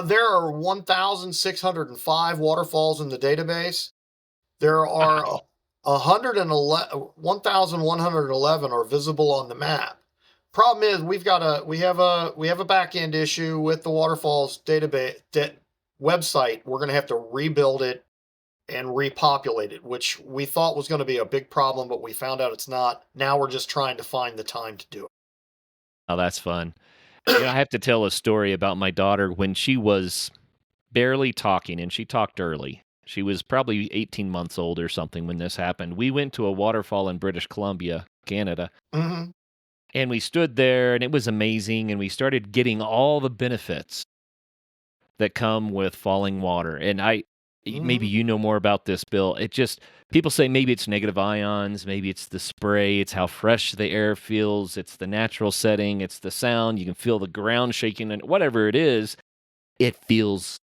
There are 1,605 waterfalls in the database. There are 1,111 are visible on the map. Problem is, we have a back end issue with the waterfalls database website. We're going to have to rebuild it and repopulate it, which we thought was going to be a big problem, but we found out it's not. Now we're just trying to find the time to do it. Oh, that's fun. I have to tell a story about my daughter when she was barely talking, and she talked early. She was probably 18 months old or something when this happened. We went to a waterfall in British Columbia, Canada, and we stood there, and it was amazing, and we started getting all the benefits that come with falling water. And maybe you know more about this, Bill. People say maybe it's negative ions, maybe it's the spray, it's how fresh the air feels, it's the natural setting, it's the sound, you can feel the ground shaking, and whatever it is, it feels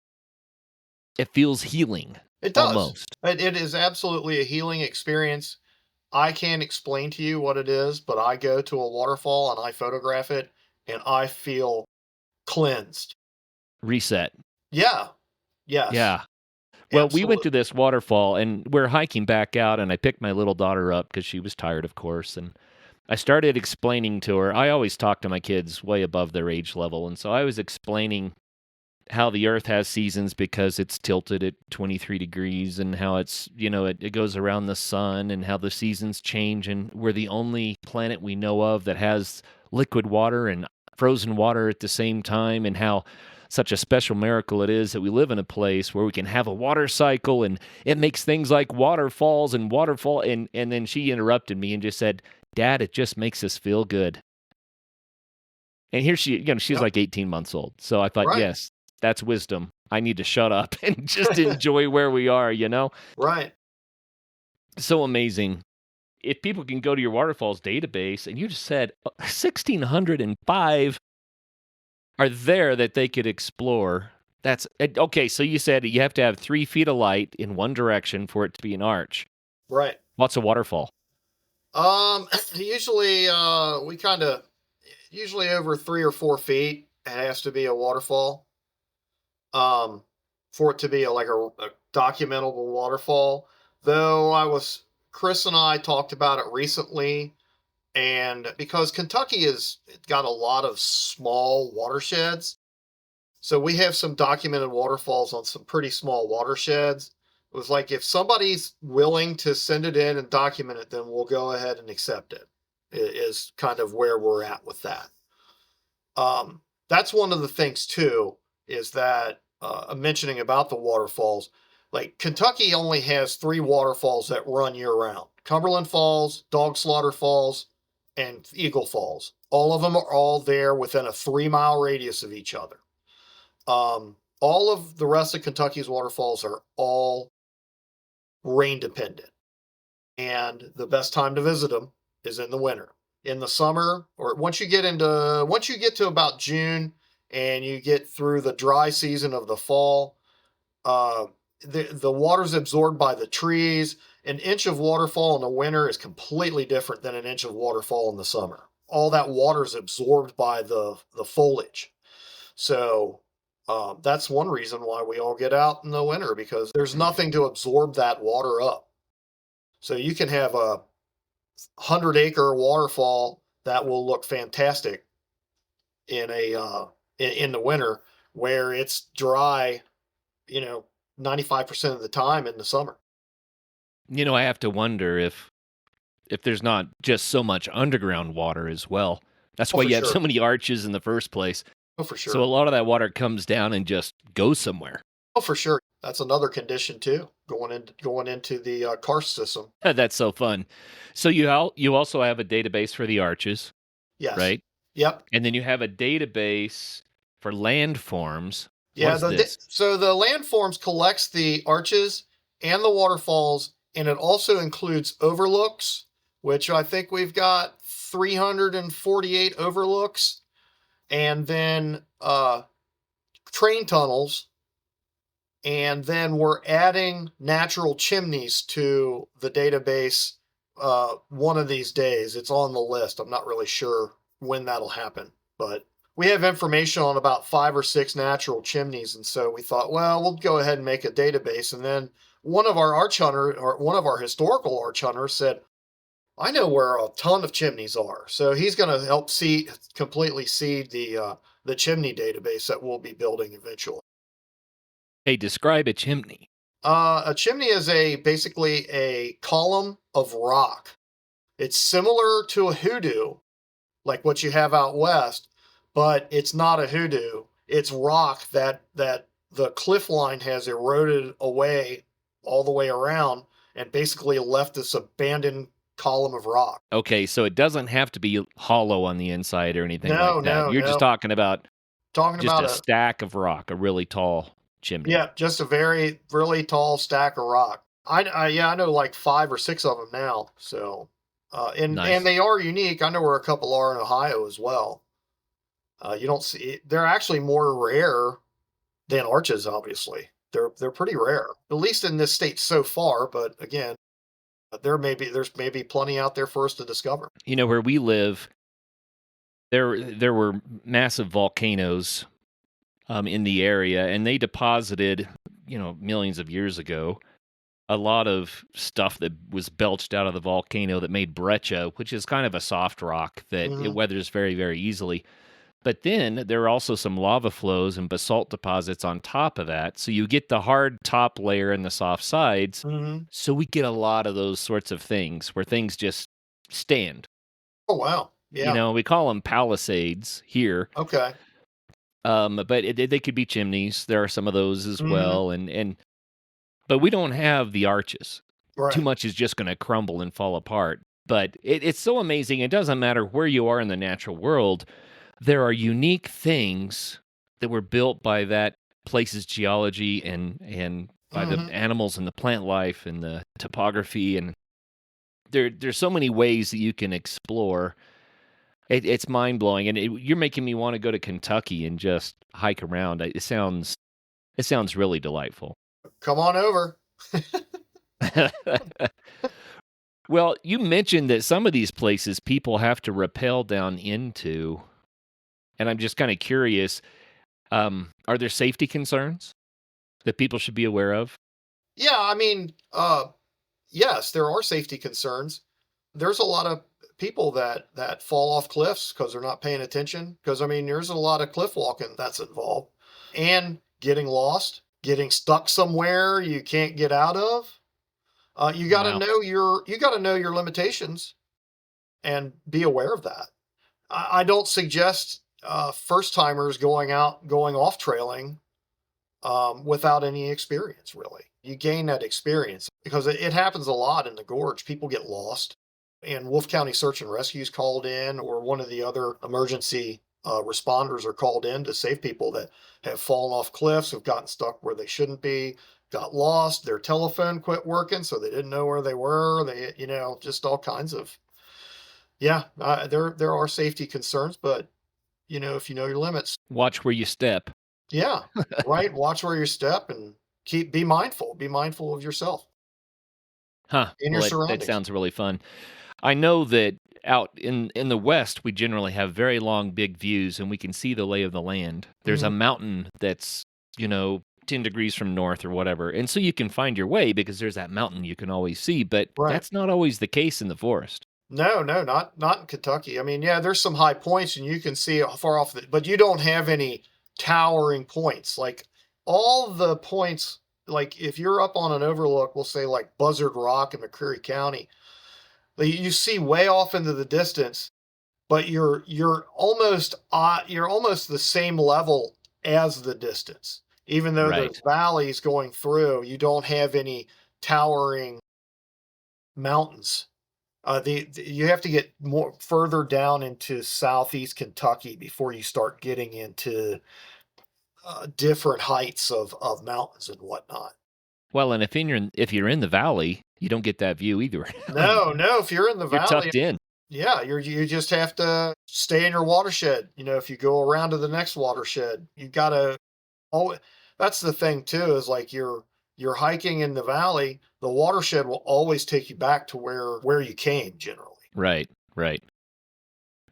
healing. It does. Almost. It is absolutely a healing experience. I can't explain to you what it is, but I go to a waterfall and I photograph it, and I feel cleansed. Reset. Yeah. Yes. Yeah. Well, Absolutely. we went to this waterfall, and we're hiking back out, and I picked my little daughter up because she was tired, of course, and I started explaining to her. I always talk to my kids way above their age level, and so I was explaining how the Earth has seasons because it's tilted at 23 degrees, and how it's, it goes around the sun, and how the seasons change, and we're the only planet we know of that has liquid water and frozen water at the same time, and how such a special miracle it is that we live in a place where we can have a water cycle, and it makes things like waterfalls and waterfall. And then she interrupted me and just said, Dad, it just makes us feel good. And here she's Yep. like 18 months old. So I thought, Right. yes, that's wisdom. I need to shut up and just enjoy where we are, Right. So amazing. If people can go to your waterfalls database, and you just said 1,605 are there that they could explore. That's okay. So you said you have to have 3 feet of light in one direction for it to be an arch. Right. What's a waterfall? Usually, usually over 3 or 4 feet, it has to be a waterfall. For it to be like a documentable waterfall. Though Chris and I talked about it recently, and because Kentucky has got a lot of small watersheds, so we have some documented waterfalls on some pretty small watersheds. It was like, if somebody's willing to send it in and document it, then we'll go ahead and accept it. Is kind of where we're at with that. That's one of the things too, is that I'm mentioning about the waterfalls. Like, Kentucky only has 3 waterfalls that run year round: Cumberland Falls, Dog Slaughter Falls, and Eagle Falls. All of them are all there within a 3-mile radius of each other. All of the rest of Kentucky's waterfalls are all rain dependent, and the best time to visit them is in the winter. In the summer, or once you get to about June and you get through the dry season of the fall, the water's absorbed by the trees. An inch of waterfall in the winter is completely different than an inch of waterfall in the summer. All that water is absorbed by the foliage. So that's one reason why we all get out in the winter, because there's nothing to absorb that water up. So you can have a 100-acre waterfall that will look fantastic in the winter, where it's dry, 95% of the time in the summer. I have to wonder if there's not just so much underground water as well. That's why for you have sure. so many arches in the first place. Oh, for sure. So a lot of that water comes down and just goes somewhere. Oh, for sure. That's another condition too, going into the karst system. That's so fun. So you also have a database for the arches, Yes. right? Yep. And then you have a database for landforms. Yeah. What's this? So the landforms collects the arches and the waterfalls, and it also includes overlooks, which I think we've got 348 overlooks, and then train tunnels. And then we're adding natural chimneys to the database one of these days. It's on the list. I'm not really sure when that'll happen, but we have information on about 5 or 6 natural chimneys. And so we thought, well, we'll go ahead and make a database. And then one of our historical arch hunters said, I know where a ton of chimneys are. So he's going to help completely seed the chimney database that we'll be building eventually. Hey, describe a chimney. A chimney is basically a column of rock. It's similar to a hoodoo, like what you have out west, but it's not a hoodoo. It's rock that the cliff line has eroded away all the way around, and basically left this abandoned column of rock. Okay, so it doesn't have to be hollow on the inside or anything like that. No, You're just talking about a stack of rock, a really tall chimney. Yeah, just a very, really tall stack of rock. I know like 5 or 6 of them now. So, and they are unique. I know where a couple are in Ohio as well. You don't see, they're actually more rare than arches. Obviously, they're pretty rare, at least in this state so far. But again, there's maybe plenty out there for us to discover. Where we live, there were massive volcanoes in the area, and they deposited, millions of years ago, a lot of stuff that was belched out of the volcano that made breccia, which is kind of a soft rock that it Hmm. weathers very, very easily. But then there are also some lava flows and basalt deposits on top of that. So you get the hard top layer and the soft sides. Hmm. So we get a lot of those sorts of things where things just stand. Oh, wow. You Yeah. know, we call them palisades here, Okay. but they could be chimneys. There are some of those as Hmm. well, but we don't have the arches. Too Right. much is just going to crumble and fall apart. But it's so amazing. It doesn't matter where you are in the natural world. There are unique things that were built by that place's geology and by the Hmm. animals and the plant life and the topography, and there's so many ways that you can explore. It's mind blowing, and you're making me want to go to Kentucky and just hike around. It sounds really delightful. Come on over. Well, you mentioned that some of these places people have to rappel down into, and I'm just kind of curious. Are there safety concerns that people should be aware of? Yeah, I mean, yes, there are safety concerns. There's a lot of people that fall off cliffs because they're not paying attention. Because I mean, there's a lot of cliff walking that's involved, and getting lost, getting stuck somewhere you can't get out of. Wow. You got to know your limitations and be aware of that. I don't suggest first timers going off trailing without any experience, really. You gain that experience because it happens a lot in the gorge. People get lost, and Wolf County Search and Rescue is called in, or one of the other emergency responders are called in to save people that have fallen off cliffs, have gotten stuck where they shouldn't be, got lost. Their telephone quit working, so they didn't know where they were. Just all kinds of yeah. There are safety concerns, but if you know your limits, Watch where you step. yeah, right. Watch where you step and be mindful. Be mindful of yourself Huh. and your Well, that surroundings. sounds really fun. I know that out in the West, we generally have very long, big views, and we can see the lay of the land. There's a Mhm. mountain that's, 10 degrees from north or whatever, and so you can find your way because there's that mountain you can always see, but Right. that's not always the case in the forest. No, no, not in Kentucky. I mean, yeah, there's some high points and you can see it far off, but you don't have any towering points. Like all the points, like if you're up on an overlook, we'll say like Buzzard Rock in McCreary County, like, you see way off into the distance, but you're almost the same level as the distance. Even though there's Right. valleys going through, you don't have any towering mountains. You have to get more further down into southeast Kentucky before you start getting into different heights of mountains and whatnot. Well, and if you're in the valley, you don't get that view either. No, no, if you're in the You're valley, tucked in. yeah, you just have to stay in your watershed. If you go around to the next watershed, you gotta. Oh, that's the thing too. Is like you're hiking in the valley. The watershed will always take you back to where you came generally. Right, right.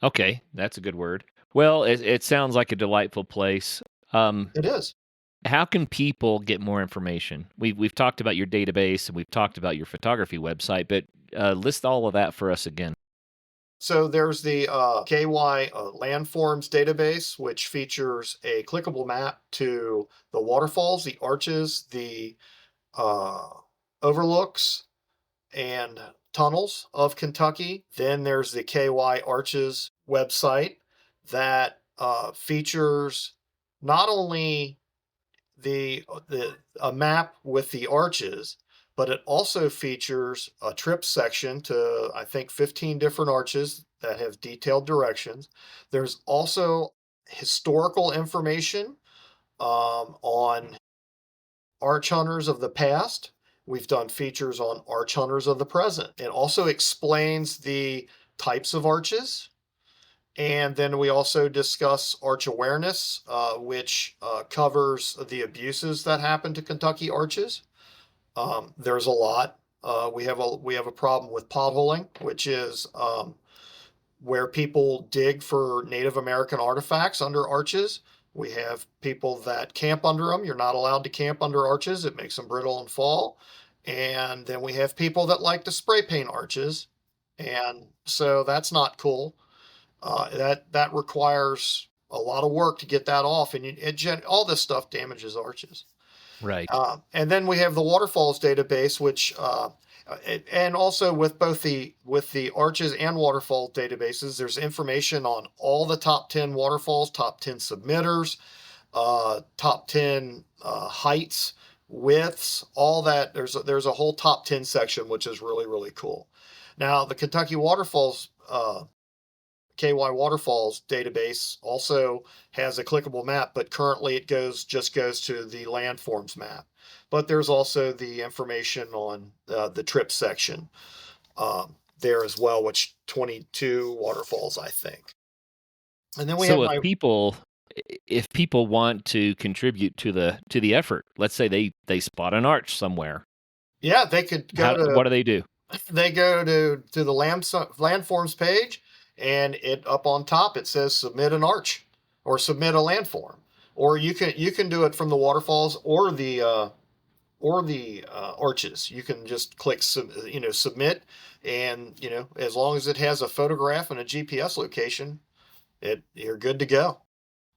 Okay, that's a good word. Well, it sounds like a delightful place. Um, It is. how can people get more information? We've talked about your database and we've talked about your photography website, but list all of that for us again. So there's the KY landforms database, which features a clickable map to the waterfalls, the arches, the uh, overlooks, and tunnels of Kentucky. Then there's the KY Arches website that features not only the a map with the arches, but it also features a trip section to I think 15 different arches that have detailed directions. There's also historical information on arch hunters of the past. We've done features on arch hunters of the present. It also explains the types of arches. And then we also discuss arch awareness, which covers the abuses that happen to Kentucky arches. There's a lot. We have a problem with potholing, which is where people dig for Native American artifacts under arches. We have people that camp under them. You're not allowed to camp under arches. It makes them brittle and fall. And then we have people that like to spray paint arches, and so that's not cool. That requires a lot of work to get that off, and all this stuff damages arches. Right. And then we have the waterfalls database, which and also with both the arches and waterfall databases, there's information on all the top 10 waterfalls, top 10 submitters, top 10 heights, widths, all that. There's a whole top 10 section, which is really, really cool. Now, the Kentucky Waterfalls KY Waterfalls database also has a clickable map, but currently it just goes to the landforms map. But there's also the information on the trip section there as well, which 22 waterfalls, I think. And then we have So if people want to contribute to the effort, let's say they spot an arch somewhere, yeah, they could go to what do they do? They go to the landforms page, and it up on top it says submit an arch or submit a landform, or you can do it from the waterfalls or the arches. You can just click submit, and as long as it has a photograph and a GPS location, you're good to go.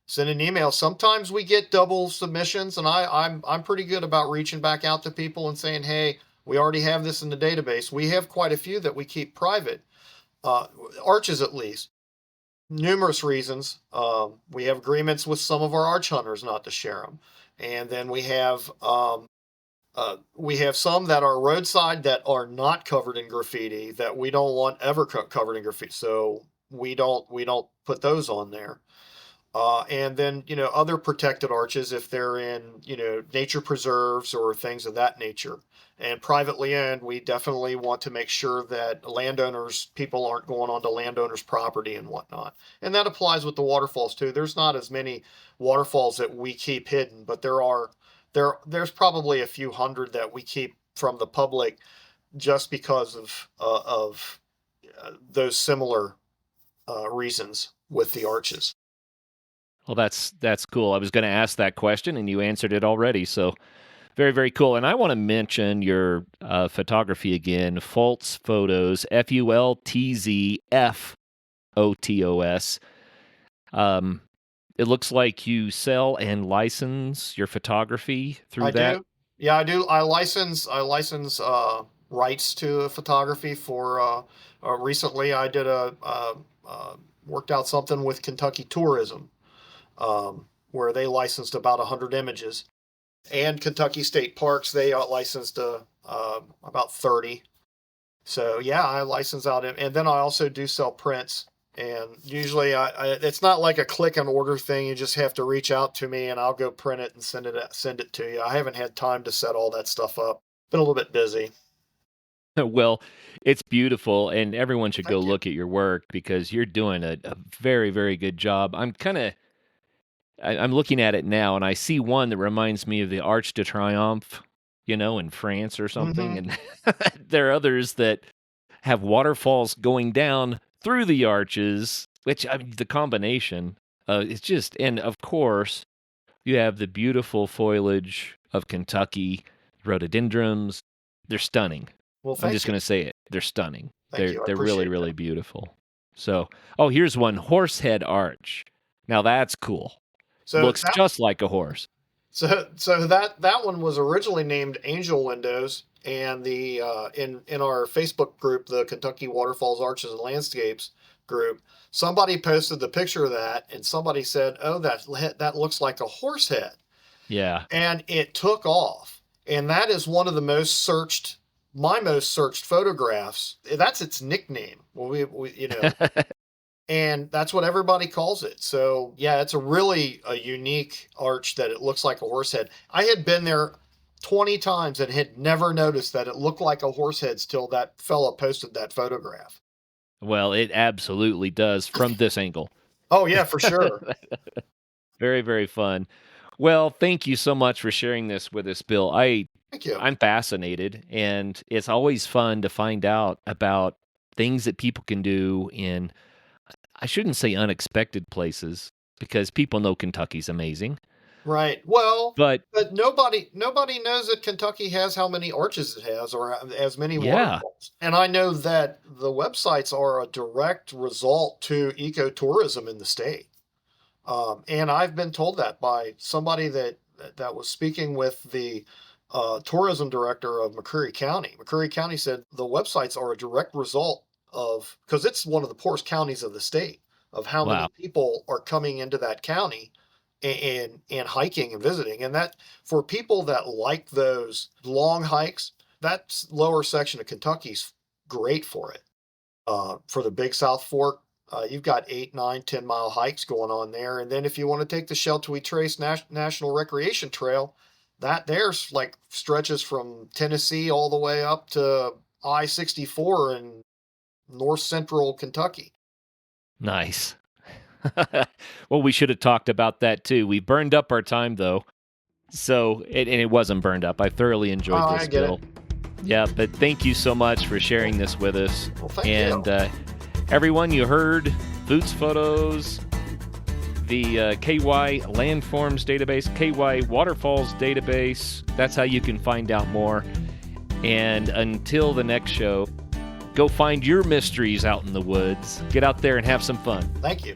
Send an email. Sometimes we get double submissions, and I'm pretty good about reaching back out to people and saying, hey, we already have this in the database. We have quite a few that we keep private, arches at least. Numerous reasons. We have agreements with some of our arch hunters not to share them, and then we have some that are roadside that are not covered in graffiti that we don't want ever covered in graffiti. So we don't put those on there. And then, other protected arches if they're in, nature preserves or things of that nature. And privately owned, we definitely want to make sure that people aren't going onto landowners' property and whatnot. And that applies with the waterfalls too. There's not as many waterfalls that we keep hidden, but there's probably a few hundred that we keep from the public just because of those similar reasons with the arches. Well, that's cool. I was going to ask that question, and you answered it already. So, very, very cool. And I want to mention your photography again. Fultz Photos, FULTZFOTOS. It looks like you sell and license your photography through that. I do. Yeah, I do. I license rights to photography for. Recently, I did worked out something with Kentucky Tourism. Where they licensed about 100 images, and Kentucky State Parks, they licensed about 30. So yeah, I license out, and then I also do sell prints. And usually, it's not like a click and order thing. You just have to reach out to me, and I'll go print it and send it to you. I haven't had time to set all that stuff up. Been a little bit busy. Well, it's beautiful, and everyone should Thank go you. look at your work because you're doing a very, very good job. I'm looking at it now, and I see one that reminds me of the Arch de Triomphe, in France or something. Mhm. And there are others that have waterfalls going down through the arches, which the combination, it's just, and of course, you have the beautiful foliage of Kentucky, rhododendrons. They're stunning. Well, I'm thank just you. going to say it. They're stunning. Thank you. I They're really, appreciate really that. beautiful. So, here's one, Horsehead Arch. Now that's cool. So Looks just like a horse. So that one was originally named Angel Windows, and the in our Facebook group, the Kentucky Waterfalls Arches and Landscapes group, somebody posted the picture of that, and somebody said, "Oh, that looks like a horse head," Yeah. and it took off, and that is one of the my most searched photographs. That's its nickname. Well, we and that's what everybody calls it. So yeah, it's a unique arch that it looks like a horse head. I had been there 20 times and had never noticed that it looked like a horse head till that fella posted that photograph. Well, it absolutely does from this angle. Oh yeah, for sure. Very, very fun. Well, thank you so much for sharing this with us, Bill. Thank you. I'm fascinated, and it's always fun to find out about things that people can do in, I shouldn't say unexpected places, because people know Kentucky's amazing. Right. Well, But but nobody knows that Kentucky has how many arches it has or as many yeah, waterfalls. And I know that the websites are a direct result to ecotourism in the state. And I've been told that by somebody that was speaking with the tourism director of McCreary County. McCreary County said the websites are a direct result of, because it's one of the poorest counties of the state, of how wow. many people are coming into that county and hiking and visiting. And that for people that like those long hikes, that lower section of Kentucky's great for it. For the Big South Fork, you've got 8, 9, 10-mile hikes going on there. And then if you want to take the Sheltowee Trace National Recreation Trail, that there's like stretches from Tennessee all the way up to I-64 in north central Kentucky. Nice. Well, we should have talked about that too. We burned up our time though. So, and it wasn't burned up. I thoroughly enjoyed Oh, this, I get Bill. Yeah, but thank you so much for sharing this with us. Well, thank And you. everyone, you heard Fultz Photos, the KY Landforms database, KY Waterfalls database. That's how you can find out more. And until the next show, go find your mysteries out in the woods. Get out there and have some fun. Thank you.